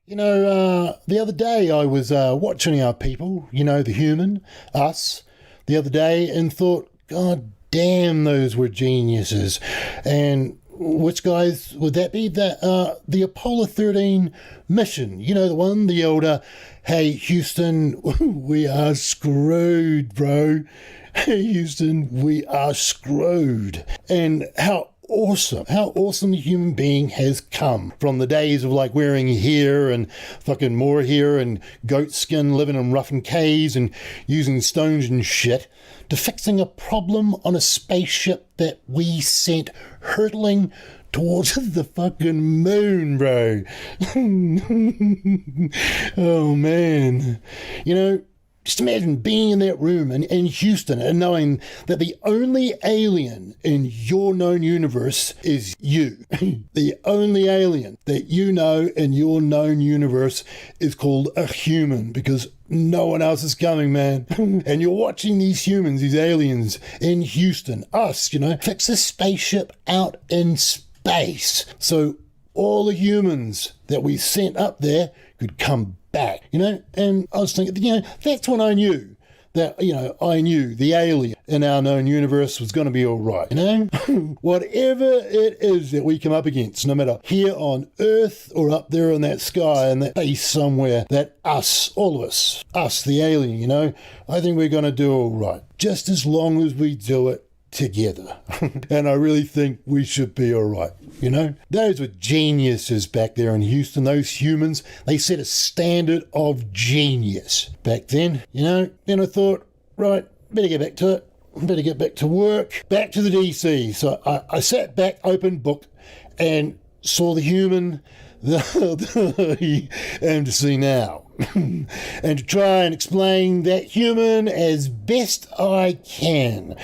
The other day I was watching our people, the human, us, the other day, and thought, God damn, those were geniuses. And which guys would that be? The Apollo 13 mission, the one, the older, hey, Houston, we are screwed, bro. Hey, Houston, we are screwed. And how awesome the human being has come from the days of like wearing hair and fucking more hair and goat skin, living in roughened caves and using stones and shit, to fixing a problem on a spaceship that we sent hurtling towards the fucking moon, bro. Oh man. Just imagine being in that room in Houston and knowing that the only alien in your known universe is you. The only alien that you know in your known universe is called a human, because no one else is coming, man. And you're watching these humans, these aliens in Houston, us, fix a spaceship out in space. So all the humans that we sent up there could come back, and I was thinking, that's when I knew that, I knew the alien in our known universe was going to be all right, Whatever it is that we come up against, no matter here on Earth or up there in that sky in that space somewhere, that us, all of us, the alien, I think we're going to do all right, just as long as we do it together. And I really think we should be all right, Those were geniuses back there in Houston, those humans. They set a standard of genius back then, Then I thought, right, better get back to it. Better get back to work. Back to the DC. So I sat back, open book, and saw the human, and to see now. And to try and explain that human as best I can.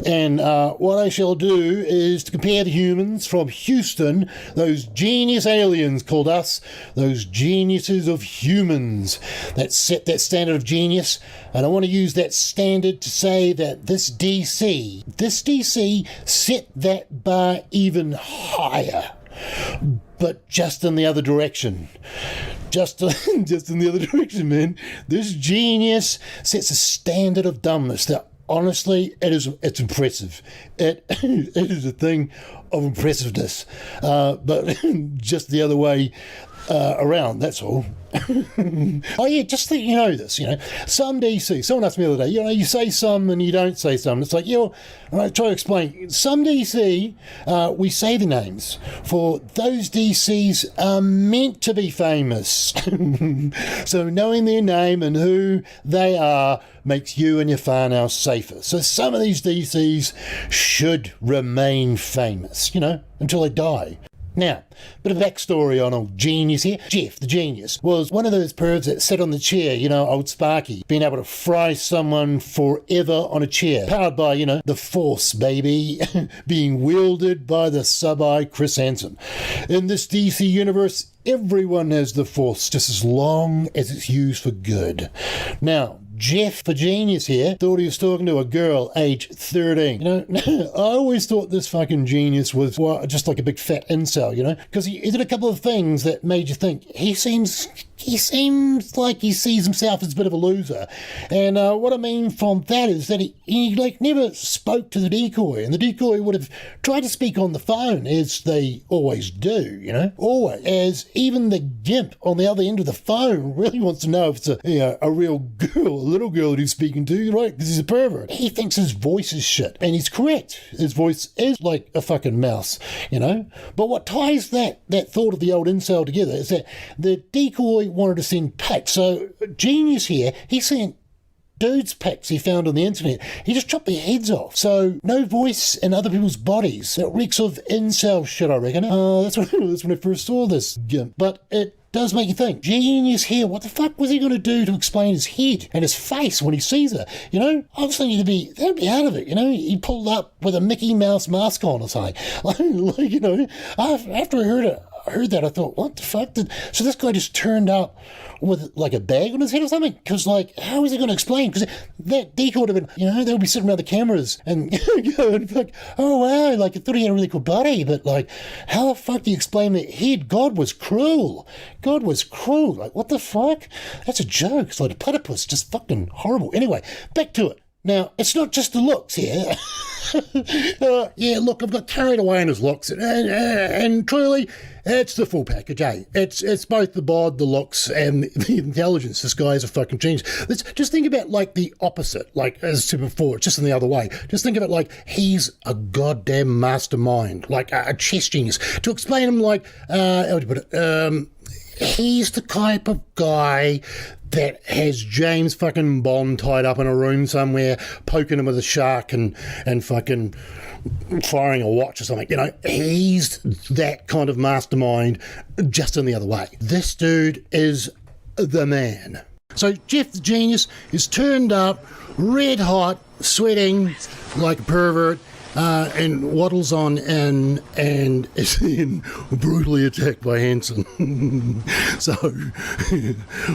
And what I shall do is to compare the humans from Houston, those genius aliens called us, those geniuses of humans that set that standard of genius. And I want to use that standard to say that this DC set that bar even higher, but just in the other direction. Just in the other direction, man. This genius sets a standard of dumbness that, honestly, it's impressive. It is a thing of impressiveness, but just the other way around, that's all. Oh yeah, just that you know this, some DC, someone asked me the other day, you say some and you don't say some. It's like, and I try to explain, some DC, we say the names, for those DCs are meant to be famous. So knowing their name and who they are makes you and your fan house safer. So some of these DCs should remain famous, until they die. Now, bit of backstory on old Genius here. Jeff, the genius, was one of those pervs that sat on the chair, old Sparky, being able to fry someone forever on a chair, powered by, the Force, baby, being wielded by the sub-eye Chris Hansen. In this DC universe, everyone has the Force, just as long as it's used for good. Now, Jeff, for genius here, thought he was talking to a girl aged 13. I always thought this fucking genius was just like a big fat incel, because he did a couple of things that made you think he seems like he sees himself as a bit of a loser. And what I mean from that is that he never spoke to the decoy, and the decoy would have tried to speak on the phone, as they always do, always. As even the gimp on the other end of the phone really wants to know if it's a real girl, a little girl that he's speaking to, right? Because he's a pervert. He thinks his voice is shit, and he's correct. His voice is like a fucking mouse, But what ties that thought of the old incel together is that the decoy wanted to send pics. So Genius here, he sent dudes' pics he found on the internet. He just chopped their heads off. So no voice in other people's bodies. It reeks of incel shit, I reckon. That's when I first saw this gimp. But it does make you think. Genius here, what the fuck was he going to do to explain his head and his face when he sees her? I was thinking they'd be out of it, He pulled up with a Mickey Mouse mask on or something. After I heard it, I heard that, I thought, what the fuck? So this guy just turned up with like a bag on his head or something? Because like, how is he going to explain? Because that deco would have been, you know, they'll be sitting around the cameras and going, like, oh wow, like I thought he had a really cool body, but like, how the fuck do you explain that head? God was cruel. God was cruel. Like, what the fuck? That's a joke. It's like a platypus, just fucking horrible. Anyway, back to it. Now, it's not just the looks here. Yeah, look, I've got carried away in his looks, and truly, it's the full package, eh? It's both the bod, the looks, and the intelligence. This guy is a fucking genius. Just think about, like, the opposite, like, as I said before, just in the other way. Just think of it like he's a goddamn mastermind, like a chess genius. To explain him, like, how would you put it? He's the type of guy that has James fucking Bond tied up in a room somewhere, poking him with a shark and fucking firing a watch or something. You know, he's that kind of mastermind, just in the other way. This dude is the man. So Jeff the Genius is turned up, red hot, sweating like a pervert, and waddles on and is then brutally attacked by Hanson. So,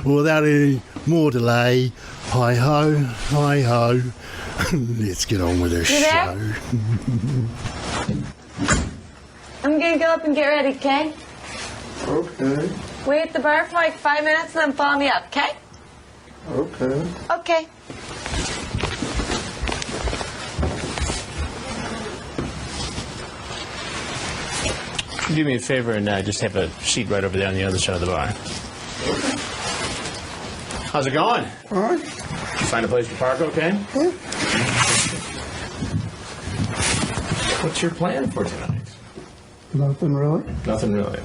without any more delay, hi-ho, let's get on with the show. I'm gonna go up and get ready, okay? Okay. Wait at the bar for like 5 minutes and then follow me up, okay? Okay. Okay. Do me a favor and just have a seat right over there on the other side of the bar. How's it going? All right. Did you find a place to park okay? Yeah. What's your plan for tonight? Nothing really. Nothing really.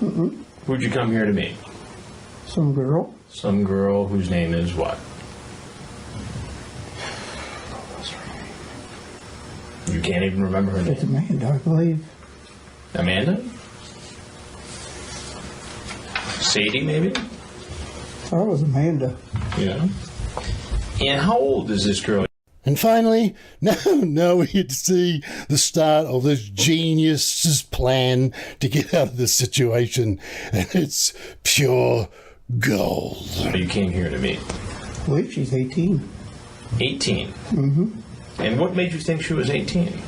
Mm-mm. Who'd you come here to meet? Some girl. Some girl whose name is what? You can't even remember her It's name. Amanda, I believe. Amanda? Sadie, maybe? Thought it was Amanda. Yeah. And how old is this girl? And finally, now we get to see the start of this genius's plan to get out of this situation, and it's pure gold. You came here to meet. I believe she's 18. 18? Mm-hmm. And what made you think she was 18?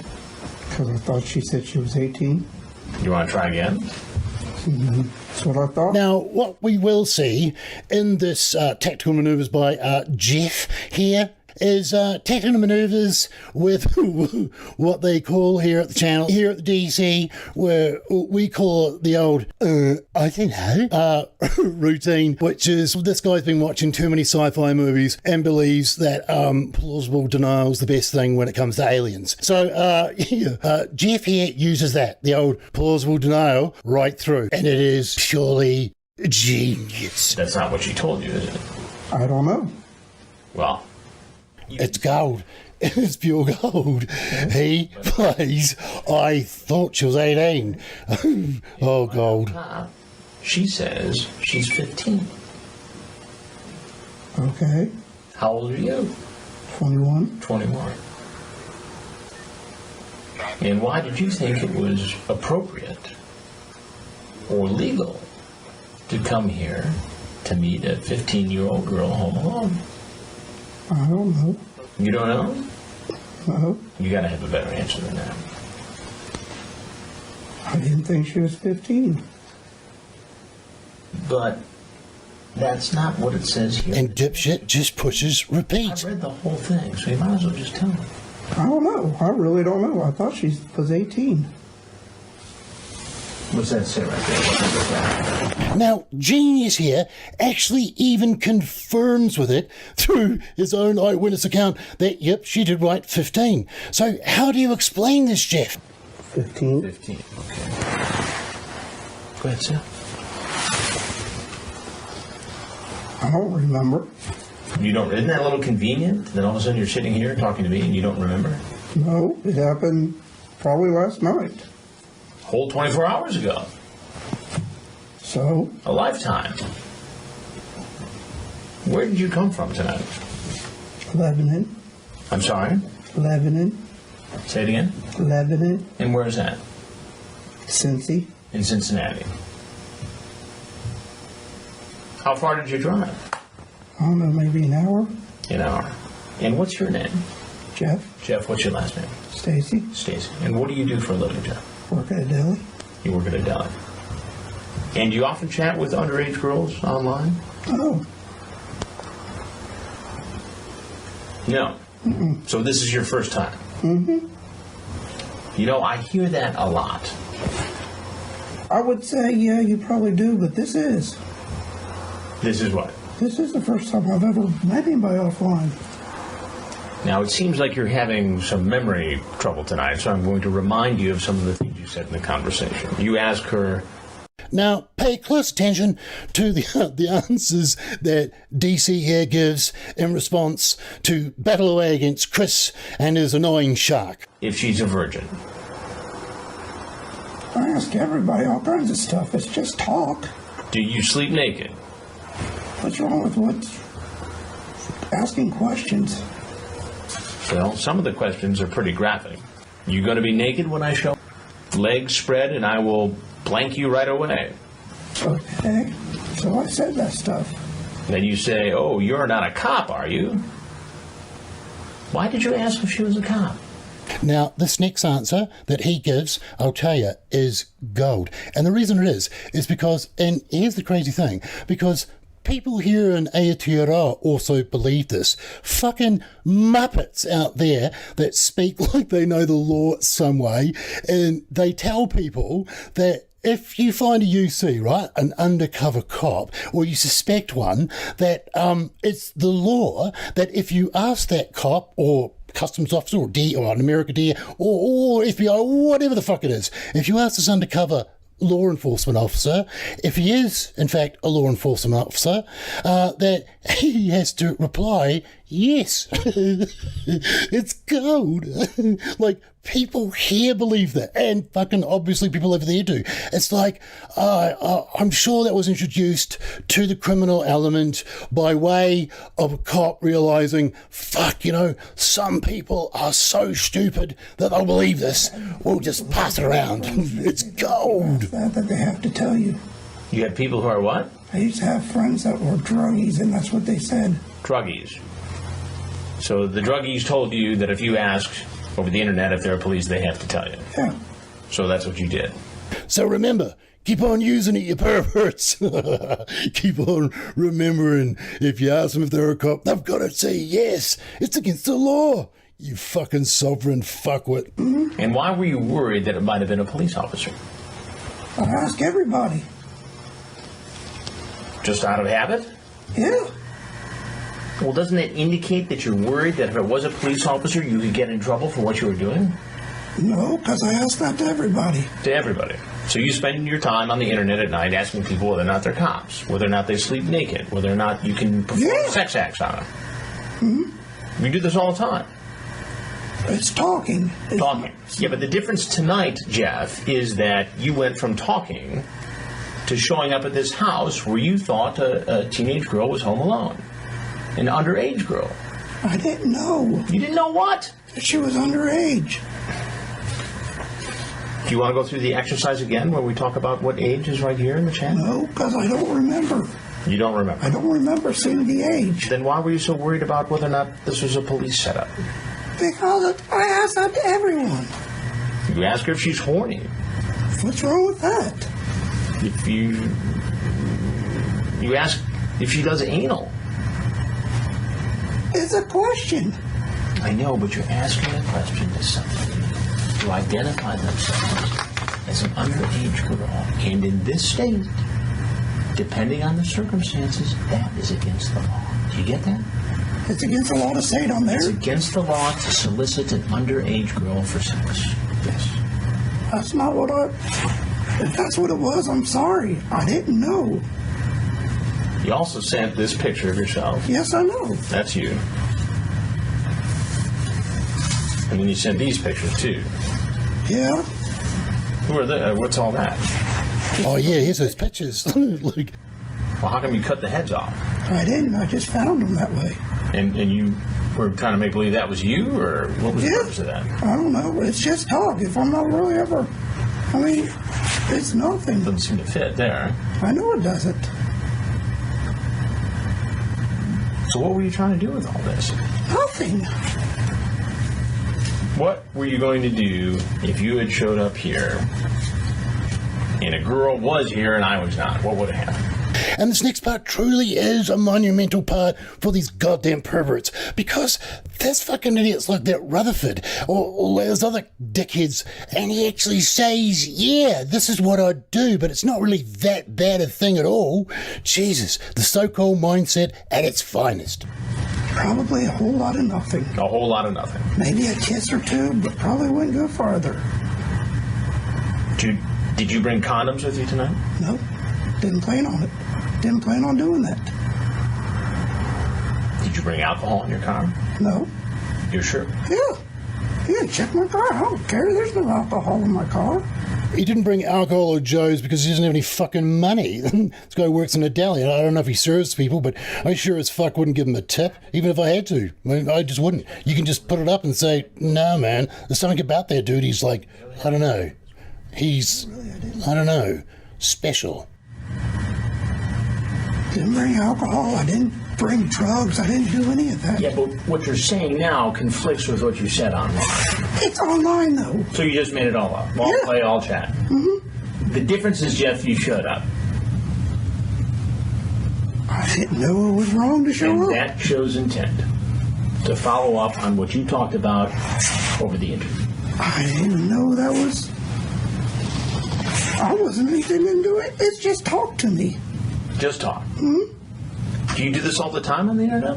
Because I thought she said she was 18. You want to try again? Mm-hmm. That's what I thought. Now, what we will see in this tactical maneuvers by Jeff here is tactical maneuvers with what they call here at the channel, here at the DC, where we call it the old, I don't know, routine, which is this guy's been watching too many sci-fi movies and believes that plausible denial is the best thing when it comes to aliens. So Jeff here uses that, the old plausible denial, right through, and it is purely genius. That's not what she told you, is it? I don't know. Well, it's gold. It's pure gold. He plays, I thought she was 18. Oh, gold. she says she's 15. Okay. How old are you? 21. 21. And why did you think it was appropriate or legal to come here to meet a 15-year-old girl home alone? I don't know. You don't know? No. You gotta have a better answer than that. I didn't think she was 15. But that's not what it says here. And dipshit just pushes repeat. I read the whole thing, so you might as well just tell me. I don't know. I really don't know. I thought she was 18. What's that say right there? What is that? Now, Genius here actually even confirms with it through his own eyewitness account that, yep, she did write 15. So how do you explain this, Jeff? 15. 15, okay. Go ahead, sir. I don't remember. You don't, isn't that a little convenient? Then all of a sudden you're sitting here talking to me and you don't remember? No, it happened probably last night. Whole 24 hours ago. So, A lifetime. Where did you come from tonight? Lebanon. I'm sorry? Lebanon. Say it again? Lebanon. And where's that? Cincy. in Cincinnati. How far did you drive? I don't know, maybe an hour. An hour. And what's your name? Jeff. Jeff, what's your last name? Stacy. Stacy. And what do you do for a living, Jeff? Work at a deli. You work at a deli. And do you often chat with underage girls online? Oh. No. Mm-mm. So this is your first time? Mm-hmm. You know, I hear that a lot. I would say, yeah, you probably do, but this is. This is what? This is the first time I've ever met anybody offline. Now, it seems like you're having some memory trouble tonight, so I'm going to remind you of some of the things you said in the conversation. You asked her... Now, pay close attention to the answers that DC here gives in response to battle away against Chris and his annoying shark. If she's a virgin. I ask everybody all kinds of stuff. It's just talk. Do you sleep naked? What's wrong with asking questions? Well, some of the questions are pretty graphic. You going to be naked when I show? Legs spread and I will blank you right away. Okay. So I said that stuff. Then you say, oh, you're not a cop, are you? Why did you ask if she was a cop? Now, this next answer that he gives, I'll tell you, is gold. And the reason it is because, and here's the crazy thing, because people here in Aotearoa also believe this. Fucking muppets out there that speak like they know the law some way, and they tell people that if you find a UC, right, an undercover cop, or you suspect one, that it's the law that if you ask that cop or customs officer or D or an America D or FBI, whatever the fuck it is, if you ask this undercover law enforcement officer, if he is in fact a law enforcement officer, that he has to reply yes. It's gold. Like, people here believe that, and fucking obviously people over there do. It's like, I'm sure that was introduced to the criminal element by way of a cop realizing, fuck, you know, some people are so stupid that they'll believe this. We'll just pass it around. It's gold. That they have to tell you. You have people who are what? I used to have friends that were druggies, and that's what they said. Druggies. So the druggies told you that if you asked over the internet if there are police, they have to tell you. Yeah. So that's what you did. So remember, keep on using it, you perverts. Keep on remembering, if you ask them if they're a cop, they've got to say yes. It's against the law. You fucking sovereign fuckwit. Mm-hmm. And why were you worried that it might have been a police officer? I ask everybody. Just out of habit? Yeah. Well, doesn't that indicate that you're worried that if it was a police officer, you could get in trouble for what you were doing? No, because I ask that to everybody. To everybody. So you spend your time on the internet at night asking people whether or not they're cops, whether or not they sleep naked, whether or not you can perform sex acts on them. Mm-hmm. You do this all the time. It's talking. Talking. Yeah, but the difference tonight, Jeff, is that you went from talking to showing up at this house where you thought a teenage girl was home alone. An underage girl. I didn't know. You didn't know what? That she was underage. Do you want to go through the exercise again where we talk about what age is right here in the chat? No, because I don't remember. You don't remember? I don't remember seeing the age. Then why were you so worried about whether or not this was a police setup? Because I asked that to everyone. You ask her if she's horny. What's wrong with that? If you ask if she does anal. It's a question. I know, but you're asking a question to somebody who identified themselves as an underage girl. And in this state, depending on the circumstances, that is against the law. Do you get that? It's against the law to say it on there. It's against the law to solicit an underage girl for sex. Yes. That's not what if that's what it was, I'm sorry. I didn't know. You also sent this picture of yourself. Yes, I know. That's you. And then you sent these pictures, too. Yeah. Who are they? What's all that? Oh, yeah, here's those pictures. Like, Well, how come you cut the heads off? I didn't. I just found them that way. And you were trying to make believe that was you, or what was the purpose of that? I don't know. It's just talk. If I'm not really ever... I mean, It's nothing. Doesn't seem to fit there. I know it doesn't. So what were you trying to do with all this? Nothing. What were you going to do if you had showed up here and a girl was here and I was not? What would have happened? And this next part truly is a monumental part for these goddamn perverts, because there's fucking idiots like that Rutherford or those other dickheads, and he actually says, yeah, this is what I do, but it's not really that bad a thing at all. Jesus, the so-called mindset at its finest. Probably a whole lot of nothing. A whole lot of nothing. Maybe a kiss or two, but probably wouldn't go farther. Did you bring condoms with you tonight? No, didn't plan on it. Didn't plan on doing that. Did you bring alcohol in your car? No. You're sure? Yeah, check my car. I don't care. There's no alcohol in my car. He didn't bring alcohol or Joe's because he doesn't have any fucking money. This guy works in a deli, and I don't know if he serves people, but I sure as fuck wouldn't give him a tip, even if I had to. I just wouldn't. You can just put it up and say, no, man, there's something about that dude. He's like, I don't know. He's, I don't know, special. Didn't bring alcohol. I didn't bring drugs. I didn't do any of that. Yeah, but what you're saying now conflicts with what you said online. It's online, though. So you just made it all up. All play, all chat. Mm-hmm. The difference is, Jeff, you showed up. I didn't know it was wrong to show and up. And that shows intent to follow up on what you talked about over the interview. I didn't know that was... I wasn't anything into it. It's just talk to me. Just talk. Mm-hmm. Do you do this all the time on the internet?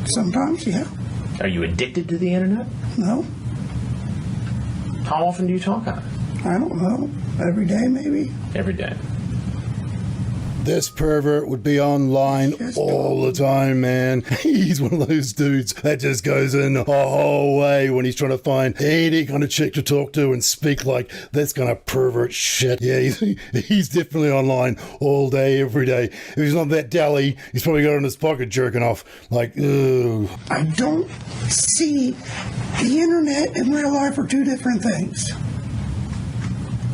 Sometimes, yeah. Are you addicted to the internet? No. How often do you talk on it? I don't know. Every day, maybe. Every day. This pervert would be online all the time, man. He's one of those dudes that just goes in the whole way when he's trying to find any kind of chick to talk to and speak like this kind of pervert shit. Yeah, he's definitely online all day, every day. If he's not that deli, he's probably got it in his pocket jerking off. Like, ugh. I don't see the internet and real life are two different things.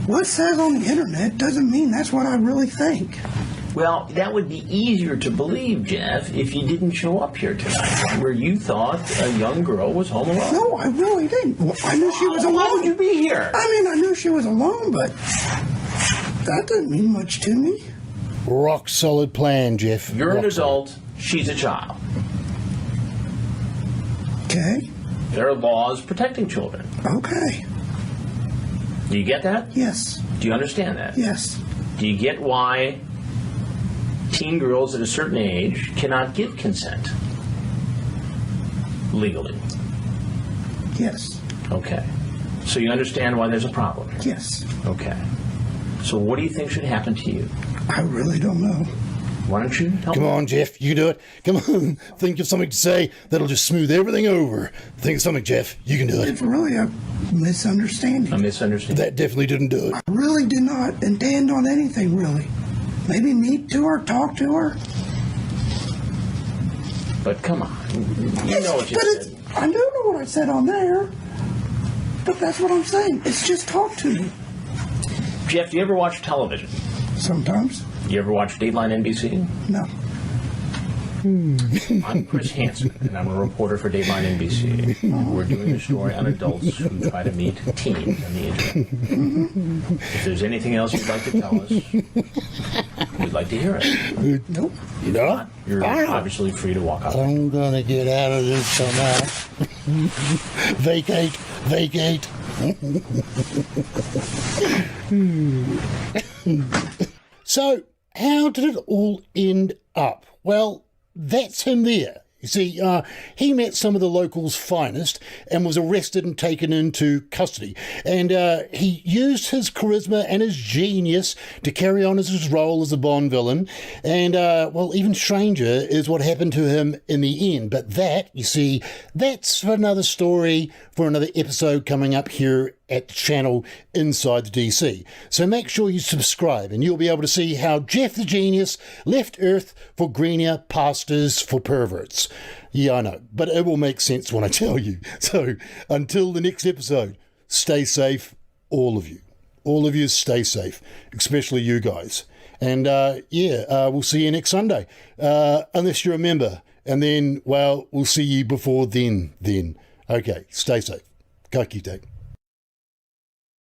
What says on the internet doesn't mean that's what I really think. Well, that would be easier to believe, Jeff, if you didn't show up here tonight, where you thought a young girl was home alone. No, I really didn't. Well, I knew she was alone. Why would you be here? I mean, I knew she was alone, but that didn't mean much to me. Rock solid plan, Jeff. You're an Rock solid. adult. She's a child. Okay. There are laws protecting children. Okay. Do you get that? Yes. Do you understand that? Yes. Do you get why teen girls at a certain age cannot give consent legally? Yes. Okay. So you understand why there's a problem? Yes. Okay. So what do you think should happen to you? I really don't know. Why don't you help Come me? on, Jeff, you can do it. Come on, think of something to say that'll just smooth everything over. Think of something, Jeff. You can do it. It's really a misunderstanding. A misunderstanding. That definitely didn't do it. I really did not intend on anything, really. Maybe meet to her, talk to her. But come on. You know what you said. I do know what I said on there. But that's what I'm saying. It's just talk to me. Jeff, do you ever watch television? Sometimes. You ever watch Dateline NBC? No. I'm Chris Hansen, and I'm a reporter for Dateline NBC. We're doing a story on adults who try to meet teens on the internet. If there's anything else you'd like to tell us, we'd like to hear it. Nope. You know? You're obviously free to walk out. I'm gonna get out of this somehow. Vacate. So, how did it all end up? Well, that's him there. You see, he met some of the locals' finest and was arrested and taken into custody. And he used his charisma and his genius to carry on as his role as a Bond villain. And, well, even stranger is what happened to him in the end. But that, you see, that's for another story, for another episode coming up here at the channel Inside the DC. So make sure you subscribe and you'll be able to see how Jeff the Genius left Earth for greener pastures for perverts. Yeah, I know, but it will make sense when I tell you. So until the next episode, stay safe, all of you. all of you stay safe, especially you guys. And we'll see you next Sunday, unless you're a member. And then, well, we'll see you before then. Okay, stay safe. Ka kite.